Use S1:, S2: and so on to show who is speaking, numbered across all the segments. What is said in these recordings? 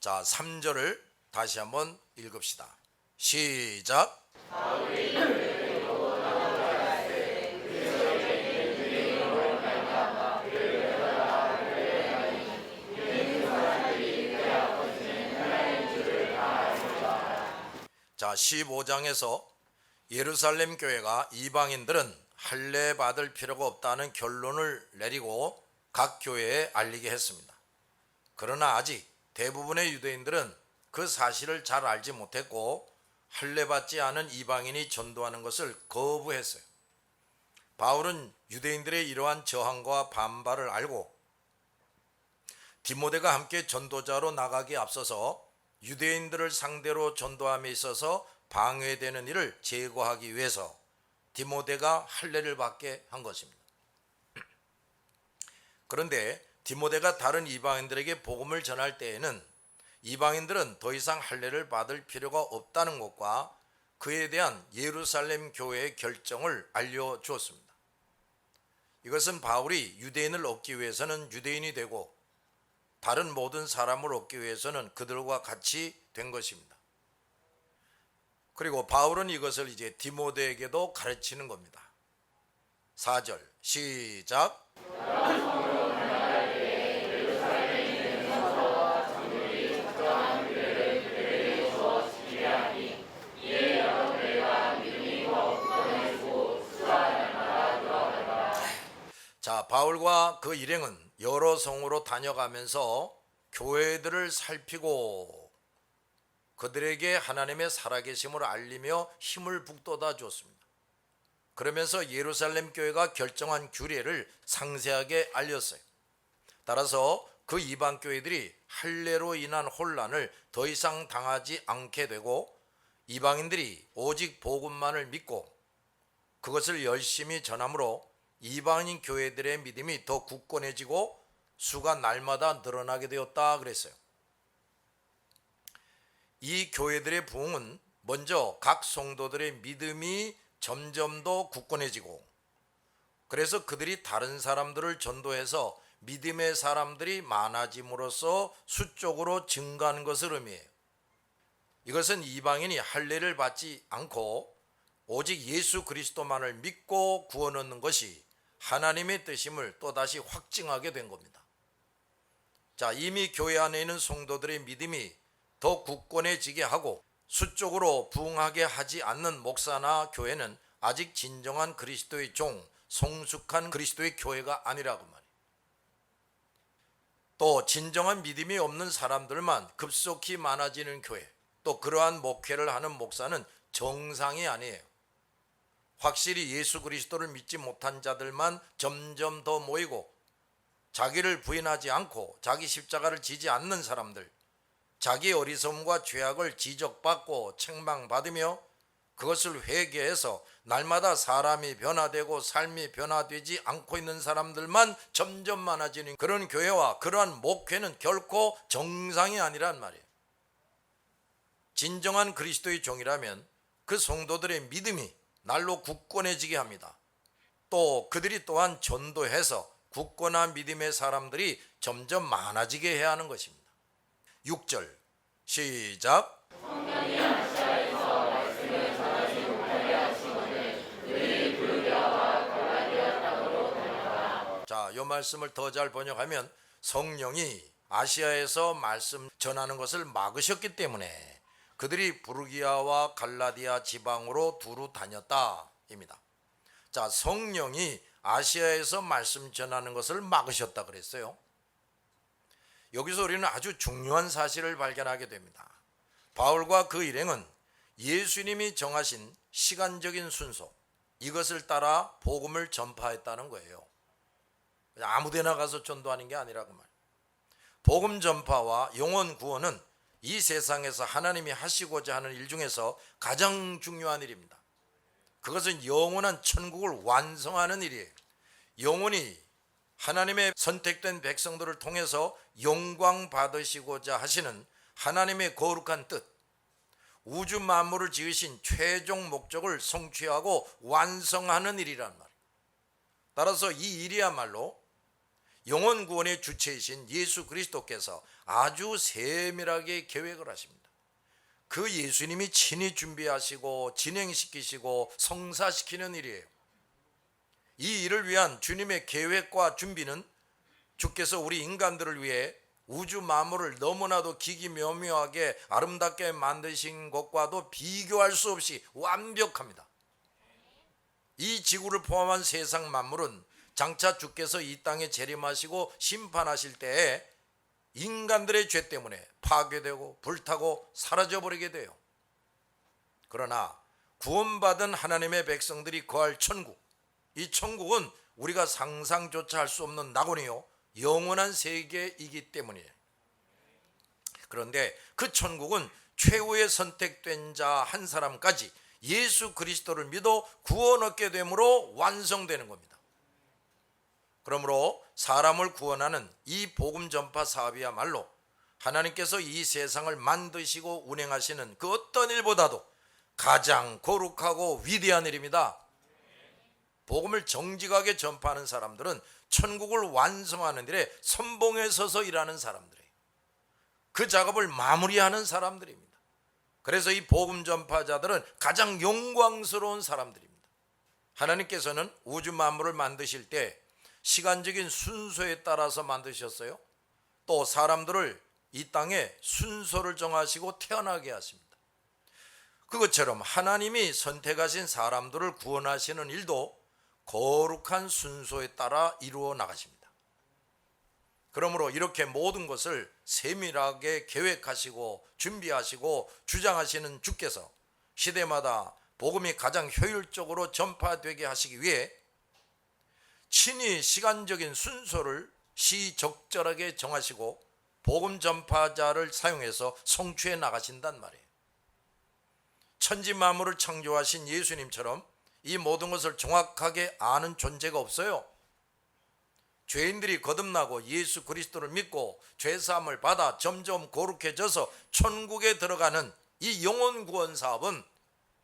S1: 자, 3절을 다시 한번 읽읍시다. 시작. 자, 15장에서 예루살렘 교회가 이방인들은 할례 받을 필요가 없다는 결론을 내리고 각 교회에 알리게 했습니다. 그러나 아직 대부분의 유대인들은 그 사실을 잘 알지 못했고 할례 받지 않은 이방인이 전도하는 것을 거부했어요. 바울은 유대인들의 이러한 저항과 반발을 알고 디모데가 함께 전도자로 나가기에 앞서서 유대인들을 상대로 전도함에 있어서 방해되는 일을 제거하기 위해서 디모데가 할례를 받게 한 것입니다. 그런데 디모데가 다른 이방인들에게 복음을 전할 때에는 이방인들은 더 이상 할례를 받을 필요가 없다는 것과 그에 대한 예루살렘 교회의 결정을 알려주었습니다. 이것은 바울이 유대인을 얻기 위해서는 유대인이 되고 다른 모든 사람을 얻기 위해서는 그들과 같이 된 것입니다. 그리고 바울은 이것을 이제 디모데에게도 가르치는 겁니다. 4절 시작. 자, 바울과 그 일행은 여러 성으로 다녀가면서 교회들을 살피고 그들에게 하나님의 살아계심을 알리며 힘을 북돋아 주었습니다. 그러면서 예루살렘 교회가 결정한 규례를 상세하게 알렸어요. 따라서 그 이방 교회들이 할례로 인한 혼란을 더 이상 당하지 않게 되고 이방인들이 오직 복음만을 믿고 그것을 열심히 전함으로 이방인 교회들의 믿음이 더 굳건해지고 수가 날마다 늘어나게 되었다 그랬어요. 이 교회들의 부흥은 먼저 각 성도들의 믿음이 점점 더 굳건해지고 그래서 그들이 다른 사람들을 전도해서 믿음의 사람들이 많아짐으로써 수적으로 증가하는 것을 의미해요. 이것은 이방인이 할례를 받지 않고 오직 예수 그리스도만을 믿고 구원 얻는 것이 하나님의 뜻임을 또다시 확증하게 된 겁니다. 자, 이미 교회 안에 있는 성도들의 믿음이 더 굳건해지게 하고 수적으로 부흥하게 하지 않는 목사나 교회는 아직 진정한 그리스도의 종, 성숙한 그리스도의 교회가 아니라고 말이에요. 또 진정한 믿음이 없는 사람들만 급속히 많아지는 교회, 또 그러한 목회를 하는 목사는 정상이 아니에요. 확실히 예수 그리스도를 믿지 못한 자들만 점점 더 모이고 자기를 부인하지 않고 자기 십자가를 지지 않는 사람들, 자기 어리석음과 죄악을 지적받고 책망받으며 그것을 회개해서 날마다 사람이 변화되고 삶이 변화되지 않고 있는 사람들만 점점 많아지는 그런 교회와 그러한 목회는 결코 정상이 아니란 말이에요. 진정한 그리스도의 종이라면 그 성도들의 믿음이 날로 굳건해지게 합니다. 또 그들이 또한 전도해서 굳건한 믿음의 사람들이 점점 많아지게 해야 하는 것입니다. 6절 시작. 자, 이 말씀을 더 잘 번역하면 성령이 아시아에서 말씀 전하는 것을 막으셨기 때문에 그들이 부르기아와 갈라디아 지방으로 두루 다녔다 입니다. 자, 성령이 아시아에서 말씀 전하는 것을 막으셨다 그랬어요. 여기서 우리는 아주 중요한 사실을 발견하게 됩니다. 바울과 그 일행은 예수님이 정하신 시간적인 순서, 이것을 따라 복음을 전파했다는 거예요. 아무데나 가서 전도하는 게 아니라고 말이에요. 복음 전파와 영혼 구원은 이 세상에서 하나님이 하시고자 하는 일 중에서 가장 중요한 일입니다. 그것은 영원한 천국을 완성하는 일이에요. 영원히 하나님의 선택된 백성들을 통해서 영광 받으시고자 하시는 하나님의 거룩한 뜻, 우주 만물을 지으신 최종 목적을 성취하고 완성하는 일이란 말이에요. 따라서 이 일이야말로 영혼 구원의 주체이신 예수 그리스도께서 아주 세밀하게 계획을 하십니다. 그 예수님이 친히 준비하시고 진행시키시고 성사시키는 일이에요. 이 일을 위한 주님의 계획과 준비는 주께서 우리 인간들을 위해 우주 만물을 너무나도 기기묘묘하게 아름답게 만드신 것과도 비교할 수 없이 완벽합니다. 이 지구를 포함한 세상 만물은 장차 주께서 이 땅에 재림하시고 심판하실 때에 인간들의 죄 때문에 파괴되고 불타고 사라져버리게 돼요. 그러나 구원받은 하나님의 백성들이 거할 천국, 이 천국은 우리가 상상조차 할 수 없는 낙원이요 영원한 세계이기 때문이에요. 그런데 그 천국은 최후의 선택된 자 한 사람까지 예수 그리스도를 믿어 구원 얻게 되므로 완성되는 겁니다. 그러므로 사람을 구원하는 이 복음 전파 사업이야말로 하나님께서 이 세상을 만드시고 운행하시는 그 어떤 일보다도 가장 거룩하고 위대한 일입니다. 복음을 정직하게 전파하는 사람들은 천국을 완성하는 일에 선봉에 서서 일하는 사람들이에요. 그 작업을 마무리하는 사람들입니다. 그래서 이 복음 전파자들은 가장 영광스러운 사람들입니다. 하나님께서는 우주 만물을 만드실 때 시간적인 순서에 따라서 만드셨어요. 또 사람들을 이 땅에 순서를 정하시고 태어나게 하십니다. 그것처럼 하나님이 선택하신 사람들을 구원하시는 일도 거룩한 순서에 따라 이루어 나가십니다. 그러므로 이렇게 모든 것을 세밀하게 계획하시고 준비하시고 주장하시는 주께서 시대마다 복음이 가장 효율적으로 전파되게 하시기 위해 친히 시간적인 순서를 시적절하게 정하시고 복음 전파자를 사용해서 성취해 나가신단 말이에요. 천지 만물을 창조하신 예수님처럼 이 모든 것을 정확하게 아는 존재가 없어요. 죄인들이 거듭나고 예수 그리스도를 믿고 죄사함을 받아 점점 거룩해져서 천국에 들어가는 이 영혼 구원 사업은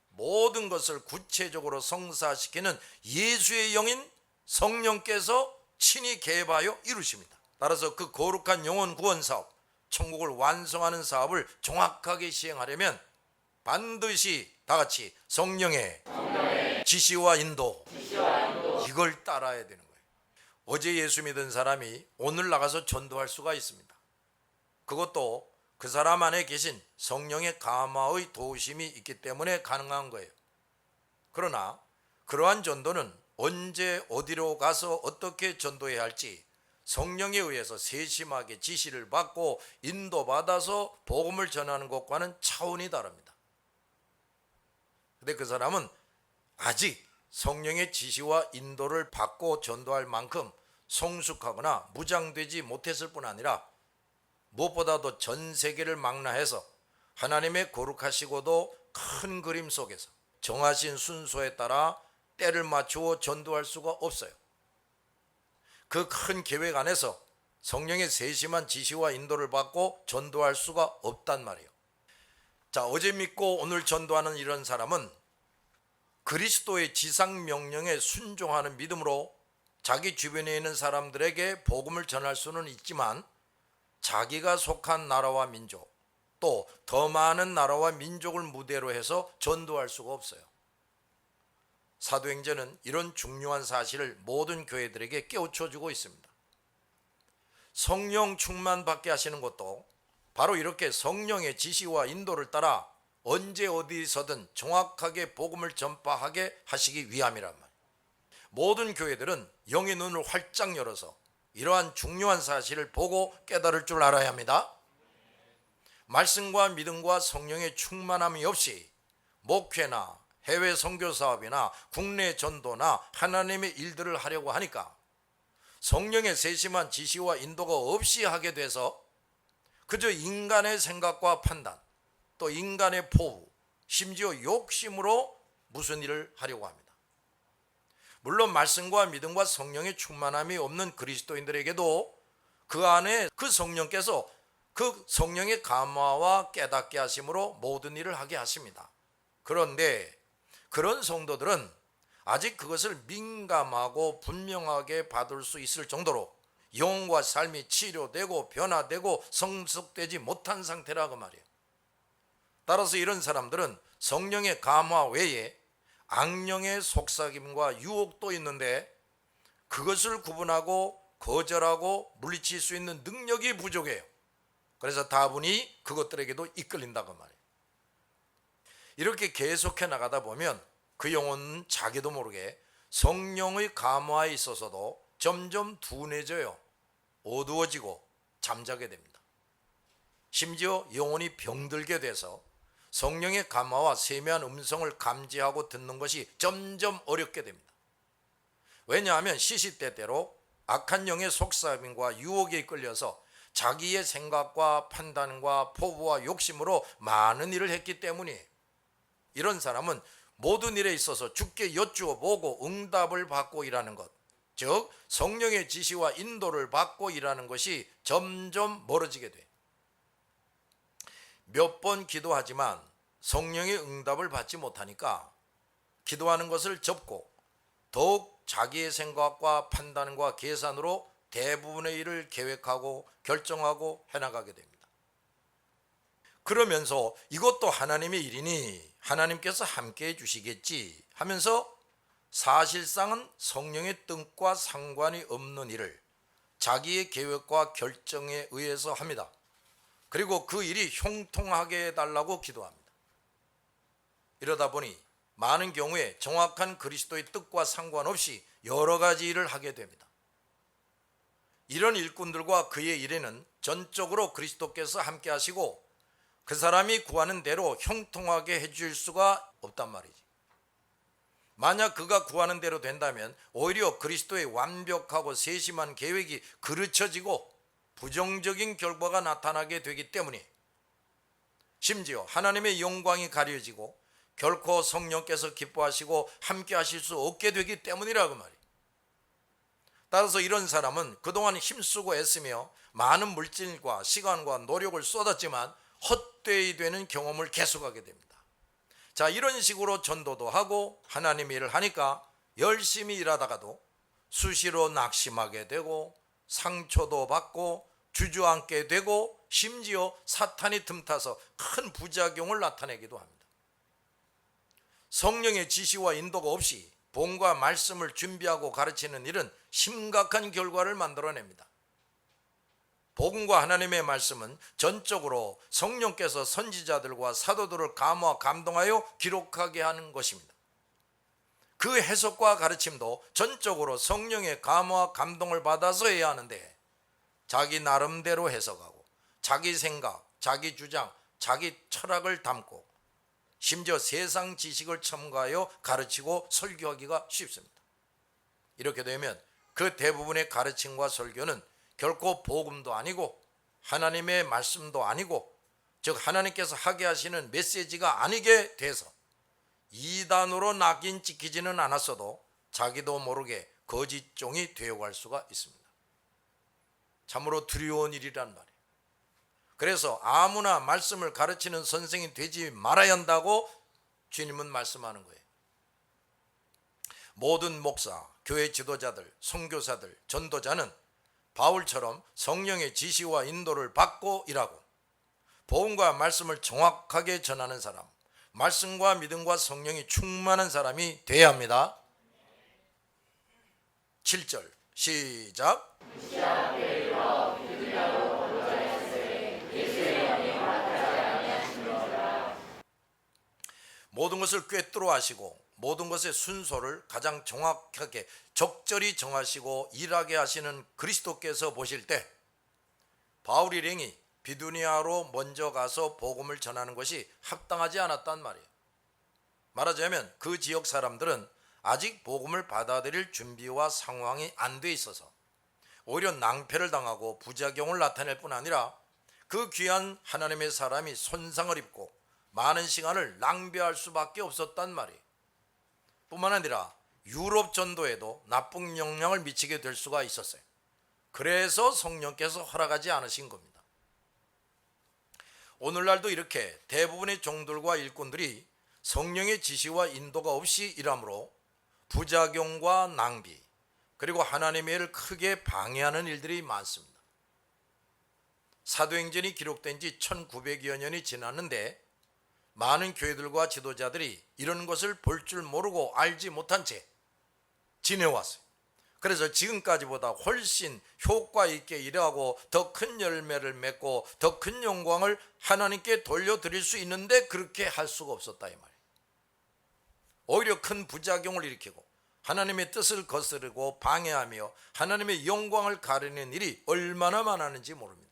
S1: 모든 것을 구체적으로 성사시키는 예수의 영인 성령께서 친히 개입하여 이루십니다. 따라서 그 거룩한 영혼 구원 사업, 천국을 완성하는 사업을 정확하게 시행하려면 반드시 다 같이 성령의 지시와 인도, 이걸 따라야 되는 거예요. 어제 예수 믿은 사람이 오늘 나가서 전도할 수가 있습니다. 그것도 그 사람 안에 계신 성령의 감화의 도우심이 있기 때문에 가능한 거예요. 그러나 그러한 전도는 언제 어디로 가서 어떻게 전도해야 할지 성령에 의해서 세심하게 지시를 받고 인도받아서 복음을 전하는 것과는 차원이 다릅니다. 근데 그 사람은 아직 성령의 지시와 인도를 받고 전도할 만큼 성숙하거나 무장되지 못했을 뿐 아니라 무엇보다도 전 세계를 망라해서 하나님의 거룩하시고도 큰 그림 속에서 정하신 순서에 따라 때를 맞추어 전도할 수가 없어요. 그 큰 계획 안에서 성령의 세심한 지시와 인도를 받고 전도할 수가 없단 말이에요. 자, 어제 믿고 오늘 전도하는 이런 사람은 그리스도의 지상 명령에 순종하는 믿음으로 자기 주변에 있는 사람들에게 복음을 전할 수는 있지만 자기가 속한 나라와 민족, 또 더 많은 나라와 민족을 무대로 해서 전도할 수가 없어요. 사도행전은 이런 중요한 사실을 모든 교회들에게 깨우쳐주고 있습니다. 성령 충만 받게 하시는 것도 바로 이렇게 성령의 지시와 인도를 따라 언제 어디서든 정확하게 복음을 전파하게 하시기 위함이란 말이에요. 모든 교회들은 영의 눈을 활짝 열어서 이러한 중요한 사실을 보고 깨달을 줄 알아야 합니다. 말씀과 믿음과 성령의 충만함이 없이 목회나 해외 선교 사업이나 국내 전도나 하나님의 일들을 하려고 하니까 성령의 세심한 지시와 인도가 없이 하게 돼서 그저 인간의 생각과 판단, 또 인간의 포부, 심지어 욕심으로 무슨 일을 하려고 합니다. 물론 말씀과 믿음과 성령의 충만함이 없는 그리스도인들에게도 그 안에 그 성령께서 그 성령의 감화와 깨닫게 하심으로 모든 일을 하게 하십니다. 그런데 그런 성도들은 아직 그것을 민감하고 분명하게 받을 수 있을 정도로 영혼과 삶이 치료되고 변화되고 성숙되지 못한 상태라 그 말이에요. 따라서 이런 사람들은 성령의 감화 외에 악령의 속삭임과 유혹도 있는데 그것을 구분하고 거절하고 물리칠 수 있는 능력이 부족해요. 그래서 다분히 그것들에게도 이끌린다 그 말이에요. 이렇게 계속해 나가다 보면 그 영혼은 자기도 모르게 성령의 감화에 있어서도 점점 둔해져요. 어두워지고 잠자게 됩니다. 심지어 영혼이 병들게 돼서 성령의 감화와 세미한 음성을 감지하고 듣는 것이 점점 어렵게 됩니다. 왜냐하면 시시때때로 악한 영의 속삭임과 유혹에 이끌려서 자기의 생각과 판단과 포부와 욕심으로 많은 일을 했기 때문이에요. 이런 사람은 모든 일에 있어서 주께 여쭈어 보고 응답을 받고 일하는 것, 즉 성령의 지시와 인도를 받고 일하는 것이 점점 멀어지게 돼요. 몇 번 기도하지만 성령의 응답을 받지 못하니까 기도하는 것을 접고 더욱 자기의 생각과 판단과 계산으로 대부분의 일을 계획하고 결정하고 해나가게 됩니다. 그러면서 이것도 하나님의 일이니 하나님께서 함께해 주시겠지 하면서 사실상은 성령의 뜻과 상관이 없는 일을 자기의 계획과 결정에 의해서 합니다. 그리고 그 일이 형통하게 해달라고 기도합니다. 이러다 보니 많은 경우에 정확한 그리스도의 뜻과 상관없이 여러 가지 일을 하게 됩니다. 이런 일꾼들과 그의 일에는 전적으로 그리스도께서 함께 하시고 그 사람이 구하는 대로 형통하게 해줄 수가 없단 말이지. 만약 그가 구하는 대로 된다면 오히려 그리스도의 완벽하고 세심한 계획이 그르쳐지고 부정적인 결과가 나타나게 되기 때문에 심지어 하나님의 영광이 가려지고 결코 성령께서 기뻐하시고 함께 하실 수 없게 되기 때문이라고 말이에요. 따라서 이런 사람은 그동안 힘쓰고 애쓰며 많은 물질과 시간과 노력을 쏟았지만 헛되이 되는 경험을 계속하게 됩니다. 자, 이런 식으로 전도도 하고 하나님 일을 하니까 열심히 일하다가도 수시로 낙심하게 되고 상처도 받고 주저앉게 되고 심지어 사탄이 틈타서 큰 부작용을 나타내기도 합니다. 성령의 지시와 인도가 없이 본과 말씀을 준비하고 가르치는 일은 심각한 결과를 만들어냅니다. 복음과 하나님의 말씀은 전적으로 성령께서 선지자들과 사도들을 감화 감동하여 기록하게 하는 것입니다. 그 해석과 가르침도 전적으로 성령의 감화 감동을 받아서 해야 하는데 자기 나름대로 해석하고 자기 생각, 자기 주장, 자기 철학을 담고 심지어 세상 지식을 첨가하여 가르치고 설교하기가 쉽습니다. 이렇게 되면 그 대부분의 가르침과 설교는 결코 복음도 아니고 하나님의 말씀도 아니고 즉 하나님께서 하게 하시는 메시지가 아니게 돼서 이단으로 낙인 찍히지는 않았어도 자기도 모르게 거짓종이 되어갈 수가 있습니다. 참으로 두려운 일이란 말이에요. 그래서 아무나 말씀을 가르치는 선생이 되지 말아야 한다고 주님은 말씀하는 거예요. 모든 목사, 교회 지도자들, 선교사들, 전도자는 바울처럼 성령의 지시와 인도를 받고 일하고 복음과 말씀을 정확하게 전하는 사람, 말씀과 믿음과 성령이 충만한 사람이 되어야 합니다. 7절 시작. 모든 것을 꿰뚫어 하시고 모든 것의 순서를 가장 정확하게 적절히 정하시고 일하게 하시는 그리스도께서 보실 때 바울 일행이 비두니아로 먼저 가서 복음을 전하는 것이 합당하지 않았단 말이에요. 말하자면 그 지역 사람들은 아직 복음을 받아들일 준비와 상황이 안 돼 있어서 오히려 낭패를 당하고 부작용을 나타낼 뿐 아니라 그 귀한 하나님의 사람이 손상을 입고 많은 시간을 낭비할 수밖에 없었단 말이에요. 뿐만 아니라 유럽 전도에도 나쁜 영향을 미치게 될 수가 있었어요. 그래서 성령께서 허락하지 않으신 겁니다. 오늘날도 이렇게 대부분의 종들과 일꾼들이 성령의 지시와 인도가 없이 일하므로 부작용과 낭비, 그리고 하나님의 일을 크게 방해하는 일들이 많습니다. 사도행전이 기록된 지 1900여 년이 지났는데 많은 교회들과 지도자들이 이런 것을 볼 줄 모르고 알지 못한 채 지내왔어요. 그래서 지금까지보다 훨씬 효과 있게 일하고 더 큰 열매를 맺고 더 큰 영광을 하나님께 돌려드릴 수 있는데 그렇게 할 수가 없었다 이 말이에요. 오히려 큰 부작용을 일으키고 하나님의 뜻을 거스르고 방해하며 하나님의 영광을 가리는 일이 얼마나 많았는지 모릅니다.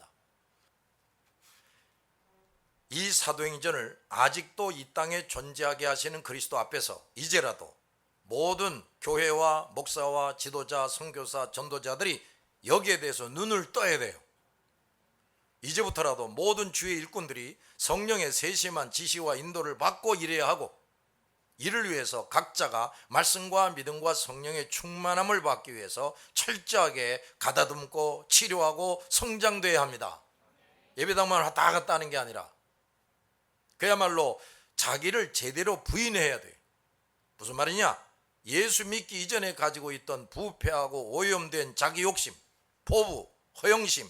S1: 이 사도행전을 아직도 이 땅에 존재하게 하시는 그리스도 앞에서 이제라도 모든 교회와 목사와 지도자, 선교사, 전도자들이 여기에 대해서 눈을 떠야 돼요. 이제부터라도 모든 주의 일꾼들이 성령의 세심한 지시와 인도를 받고 일해야 하고, 이를 위해서 각자가 말씀과 믿음과 성령의 충만함을 받기 위해서 철저하게 가다듬고 치료하고 성장돼야 합니다. 예배당만 왔다 갔다 하는 게 아니라 그야말로 자기를 제대로 부인해야 돼요. 무슨 말이냐? 예수 믿기 이전에 가지고 있던 부패하고 오염된 자기 욕심, 포부, 허영심,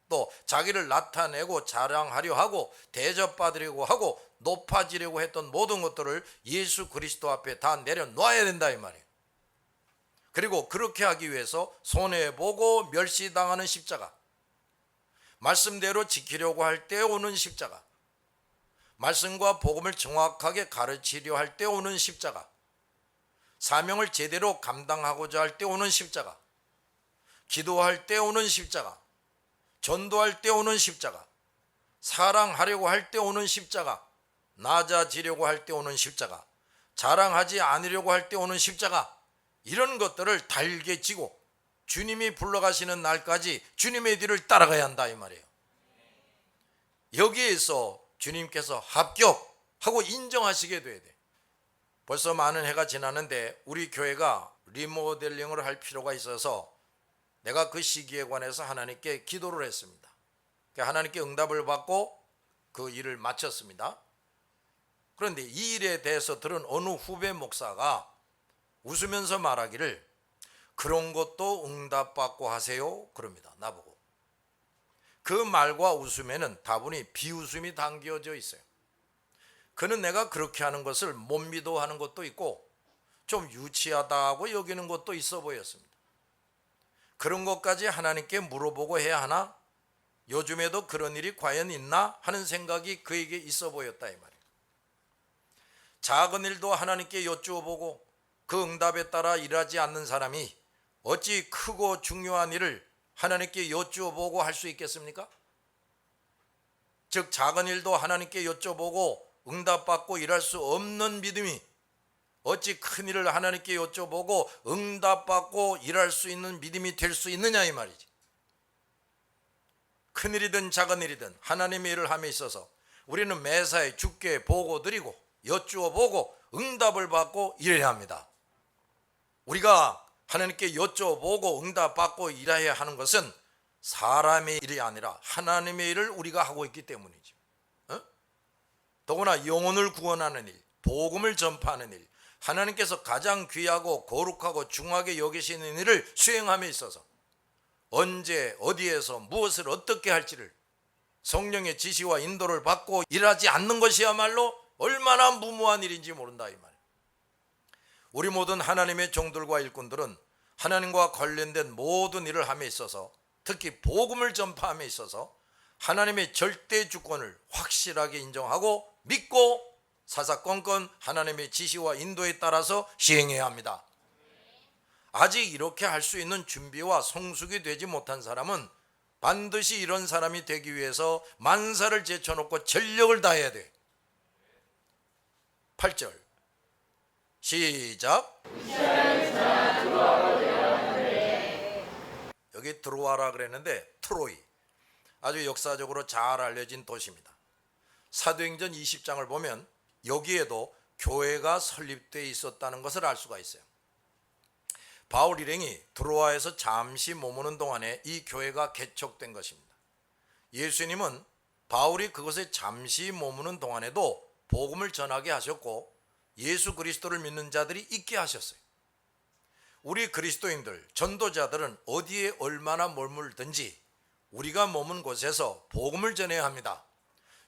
S1: 또 자기를 나타내고 자랑하려 하고 대접받으려고 하고 높아지려고 했던 모든 것들을 예수 그리스도 앞에 다 내려놔야 된다 이 말이에요. 그리고 그렇게 하기 위해서 손해보고 멸시당하는 십자가, 말씀대로 지키려고 할 때 오는 십자가, 말씀과 복음을 정확하게 가르치려 할 때 오는 십자가, 사명을 제대로 감당하고자 할 때 오는 십자가, 기도할 때 오는 십자가, 전도할 때 오는 십자가, 사랑하려고 할 때 오는 십자가, 낮아지려고 할 때 오는 십자가, 자랑하지 않으려고 할 때 오는 십자가, 이런 것들을 달게 지고 주님이 불러가시는 날까지 주님의 뒤를 따라가야 한다 이 말이에요. 여기에서 주님께서 합격하고 인정하시게 돼야 돼. 벌써 많은 해가 지났는데 우리 교회가 리모델링을 할 필요가 있어서 내가 그 시기에 관해서 하나님께 기도를 했습니다. 하나님께 응답을 받고 그 일을 마쳤습니다. 그런데 이 일에 대해서 들은 어느 후배 목사가 웃으면서 말하기를, 그런 것도 응답받고 하세요? 그럽니다. 나보고. 그 말과 웃음에는 다분히 비웃음이 담겨져 있어요. 그는 내가 그렇게 하는 것을 못 믿어하는 것도 있고 좀 유치하다고 여기는 것도 있어 보였습니다. 그런 것까지 하나님께 물어보고 해야 하나? 요즘에도 그런 일이 과연 있나? 하는 생각이 그에게 있어 보였다 이 말이에요. 작은 일도 하나님께 여쭈어보고 그 응답에 따라 일하지 않는 사람이 어찌 크고 중요한 일을 하나님께 여쭈어보고 할 수 있겠습니까? 즉 작은 일도 하나님께 여쭤보고 응답받고 일할 수 없는 믿음이 어찌 큰 일을 하나님께 여쭤보고 응답받고 일할 수 있는 믿음이 될 수 있느냐 이 말이지. 큰 일이든 작은 일이든 하나님의 일을 함에 있어서 우리는 매사에 주께 보고 드리고 여쭈어 보고 응답을 받고 일해야 합니다. 우리가 하나님께 여쭤보고 응답받고 일해야 하는 것은 사람의 일이 아니라 하나님의 일을 우리가 하고 있기 때문이죠. 더구나 영혼을 구원하는 일, 복음을 전파하는 일, 하나님께서 가장 귀하고 거룩하고 중하게 여기시는 일을 수행함에 있어서 언제 어디에서 무엇을 어떻게 할지를 성령의 지시와 인도를 받고 일하지 않는 것이야말로 얼마나 무모한 일인지 모른다 이 말이에요. 우리 모든 하나님의 종들과 일꾼들은 하나님과 관련된 모든 일을 함에 있어서, 특히 복음을 전파함에 있어서 하나님의 절대 주권을 확실하게 인정하고 믿고 사사건건 하나님의 지시와 인도에 따라서 시행해야 합니다. 아직 이렇게 할 수 있는 준비와 성숙이 되지 못한 사람은 반드시 이런 사람이 되기 위해서 만사를 제쳐놓고 전력을 다해야 돼. 8절 시작. 여기 들어와라 그랬는데 트로이, 아주 역사적으로 잘 알려진 도시입니다. 사도행전 20장을 보면 여기에도 교회가 설립되어 있었다는 것을 알 수가 있어요. 바울 일행이 드로아에서 잠시 머무는 동안에 이 교회가 개척된 것입니다. 예수님은 바울이 그곳에 잠시 머무는 동안에도 복음을 전하게 하셨고 예수 그리스도를 믿는 자들이 있게 하셨어요. 우리 그리스도인들, 전도자들은 어디에 얼마나 머물든지 우리가 머문 곳에서 복음을 전해야 합니다.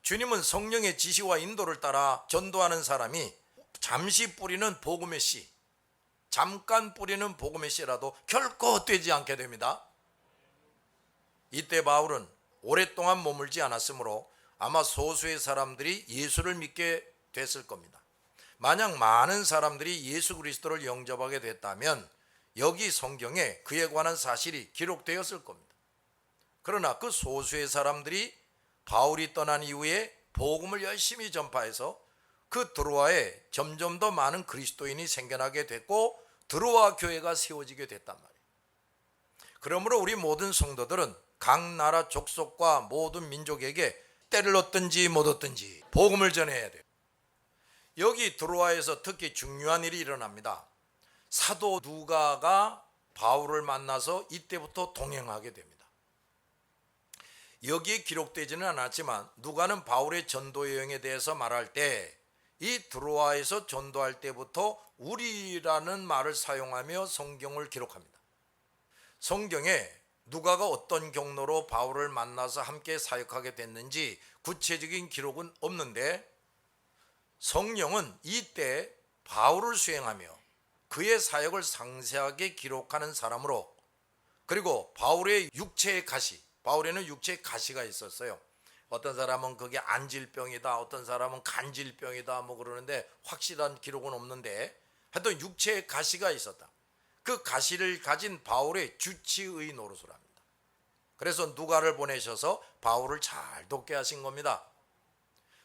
S1: 주님은 성령의 지시와 인도를 따라 전도하는 사람이 잠시 뿌리는 복음의 씨, 잠깐 뿌리는 복음의 씨라도 결코 헛되지 않게 됩니다. 이때 바울은 오랫동안 머물지 않았으므로 아마 소수의 사람들이 예수를 믿게 됐을 겁니다. 만약 많은 사람들이 예수 그리스도를 영접하게 됐다면 여기 성경에 그에 관한 사실이 기록되었을 겁니다. 그러나 그 소수의 사람들이 바울이 떠난 이후에 복음을 열심히 전파해서 그 드로아에 점점 더 많은 그리스도인이 생겨나게 됐고 드로아 교회가 세워지게 됐단 말이에요. 그러므로 우리 모든 성도들은 각 나라 족속과 모든 민족에게 때를 얻든지 못 얻든지 복음을 전해야 돼요. 여기 드로아에서 특히 중요한 일이 일어납니다. 사도 누가가 바울을 만나서 이때부터 동행하게 됩니다. 여기에 기록되지는 않았지만 누가는 바울의 전도 여행에 대해서 말할 때 이 드로아에서 전도할 때부터 우리라는 말을 사용하며 성경을 기록합니다. 성경에 누가가 어떤 경로로 바울을 만나서 함께 사역하게 됐는지 구체적인 기록은 없는데 성령은 이때 바울을 수행하며 그의 사역을 상세하게 기록하는 사람으로, 그리고 바울의 육체의 가시, 바울에는 육체의 가시가 있었어요. 어떤 사람은 그게 안질병이다, 어떤 사람은 간질병이다 뭐 그러는데 확실한 기록은 없는데 하여튼 육체의 가시가 있었다. 그 가시를 가진 바울의 주치의 노릇을 합니다. 그래서 누가를 보내셔서 바울을 잘 돕게 하신 겁니다.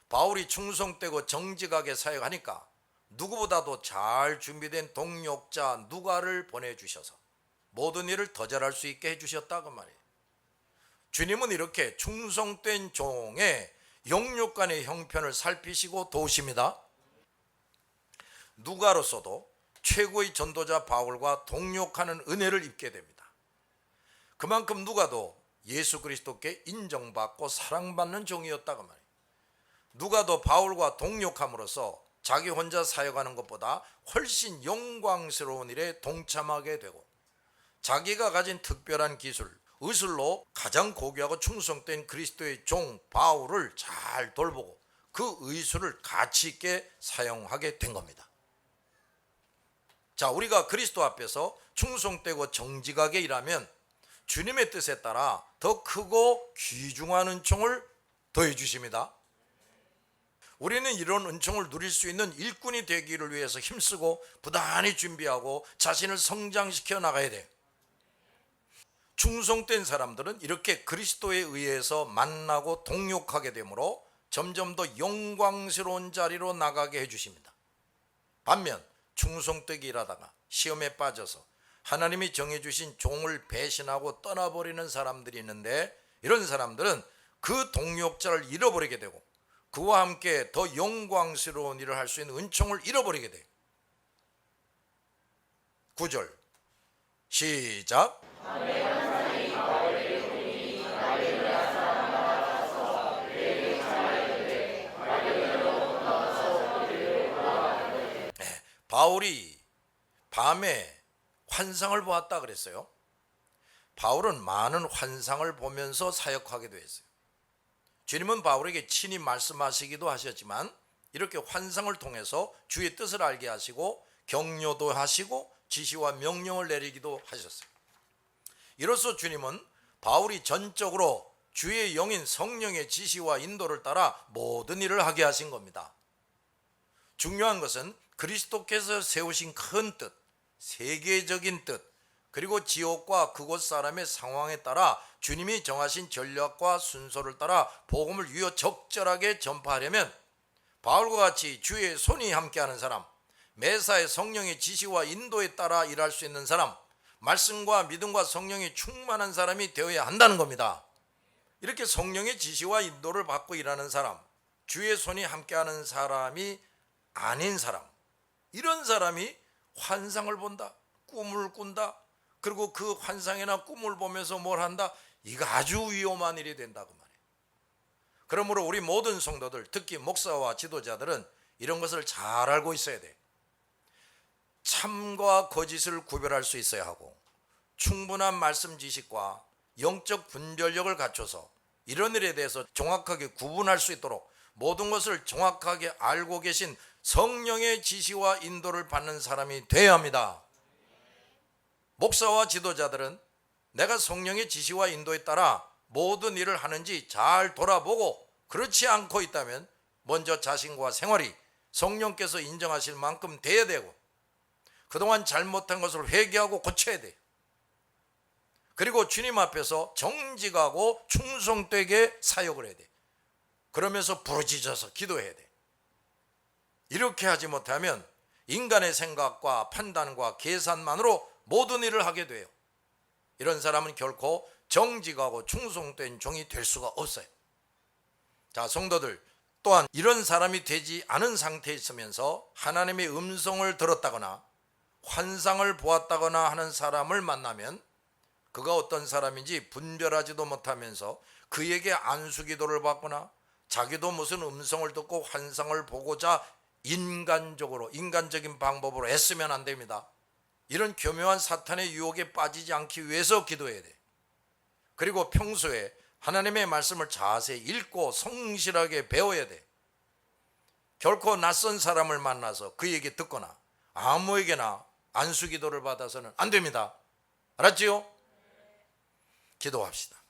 S1: 바울이 충성되고 정직하게 사역하니까 누구보다도 잘 준비된 동역자 누가를 보내주셔서 모든 일을 더 잘할 수 있게 해주셨다 그 말이에요. 주님은 이렇게 충성된 종의 영육간의 형편을 살피시고 도우십니다. 누가로서도 최고의 전도자 바울과 동역하는 은혜를 입게 됩니다. 그만큼 누가도 예수 그리스도께 인정받고 사랑받는 종이었다 그 말이에요. 누가도 바울과 동역함으로써 자기 혼자 사역하는 것보다 훨씬 영광스러운 일에 동참하게 되고 자기가 가진 특별한 기술, 의술로 가장 고귀하고 충성된 그리스도의 종 바울을 잘 돌보고 그 의술을 가치 있게 사용하게 된 겁니다. 자, 우리가 그리스도 앞에서 충성되고 정직하게 일하면 주님의 뜻에 따라 더 크고 귀중한 은총을 더해 주십니다. 우리는 이런 은총을 누릴 수 있는 일꾼이 되기를 위해서 힘쓰고 부단히 준비하고 자신을 성장시켜 나가야 돼요. 충성된 사람들은 이렇게 그리스도에 의해서 만나고 동역하게 되므로 점점 더 영광스러운 자리로 나가게 해주십니다. 반면 충성되게 일하다가 시험에 빠져서 하나님이 정해주신 종을 배신하고 떠나버리는 사람들이 있는데 이런 사람들은 그 동역자를 잃어버리게 되고 그와 함께 더 영광스러운 일을 할 수 있는 은총을 잃어버리게 돼요. 9절 시작. 바울이 밤에 환상을 보았다 그랬어요. 바울은 많은 환상을 보면서 사역하기도 했어요. 주님은 바울에게 친히 말씀하시기도 하셨지만 이렇게 환상을 통해서 주의 뜻을 알게 하시고 격려도 하시고 지시와 명령을 내리기도 하셨어요. 이로써 주님은 바울이 전적으로 주의 영인 성령의 지시와 인도를 따라 모든 일을 하게 하신 겁니다. 중요한 것은 그리스도께서 세우신 큰 뜻, 세계적인 뜻, 그리고 지옥과 그곳 사람의 상황에 따라 주님이 정하신 전략과 순서를 따라 복음을 유효적절하게 전파하려면 바울과 같이 주의 손이 함께하는 사람, 매사에 성령의 지시와 인도에 따라 일할 수 있는 사람, 말씀과 믿음과 성령이 충만한 사람이 되어야 한다는 겁니다. 이렇게 성령의 지시와 인도를 받고 일하는 사람, 주의 손이 함께하는 사람이 아닌 사람, 이런 사람이 환상을 본다, 꿈을 꾼다, 그리고 그 환상이나 꿈을 보면서 뭘 한다, 이거 아주 위험한 일이 된다고 말해요. 그러므로 우리 모든 성도들, 특히 목사와 지도자들은 이런 것을 잘 알고 있어야 돼. 참과 거짓을 구별할 수 있어야 하고 충분한 말씀 지식과 영적 분별력을 갖춰서 이런 일에 대해서 정확하게 구분할 수 있도록 모든 것을 정확하게 알고 계신 성령의 지시와 인도를 받는 사람이 되어야 합니다. 목사와 지도자들은 내가 성령의 지시와 인도에 따라 모든 일을 하는지 잘 돌아보고 그렇지 않고 있다면 먼저 자신과 생활이 성령께서 인정하실 만큼 돼야 되고 그동안 잘못한 것을 회개하고 고쳐야 돼요. 그리고 주님 앞에서 정직하고 충성되게 사역을 해야 돼. 그러면서 부르짖어서 기도해야 돼. 이렇게 하지 못하면 인간의 생각과 판단과 계산만으로 모든 일을 하게 돼요. 이런 사람은 결코 정직하고 충성된 종이 될 수가 없어요. 자, 성도들, 또한 이런 사람이 되지 않은 상태에 있으면서 하나님의 음성을 들었다거나 환상을 보았다거나 하는 사람을 만나면 그가 어떤 사람인지 분별하지도 못하면서 그에게 안수기도를 받거나 자기도 무슨 음성을 듣고 환상을 보고자 인간적인 방법으로 애쓰면 안 됩니다. 이런 교묘한 사탄의 유혹에 빠지지 않기 위해서 기도해야 돼. 그리고 평소에 하나님의 말씀을 자세히 읽고 성실하게 배워야 돼. 결코 낯선 사람을 만나서 그 얘기 듣거나 아무에게나 안수기도를 받아서는 안 됩니다. 알았지요? 기도합시다.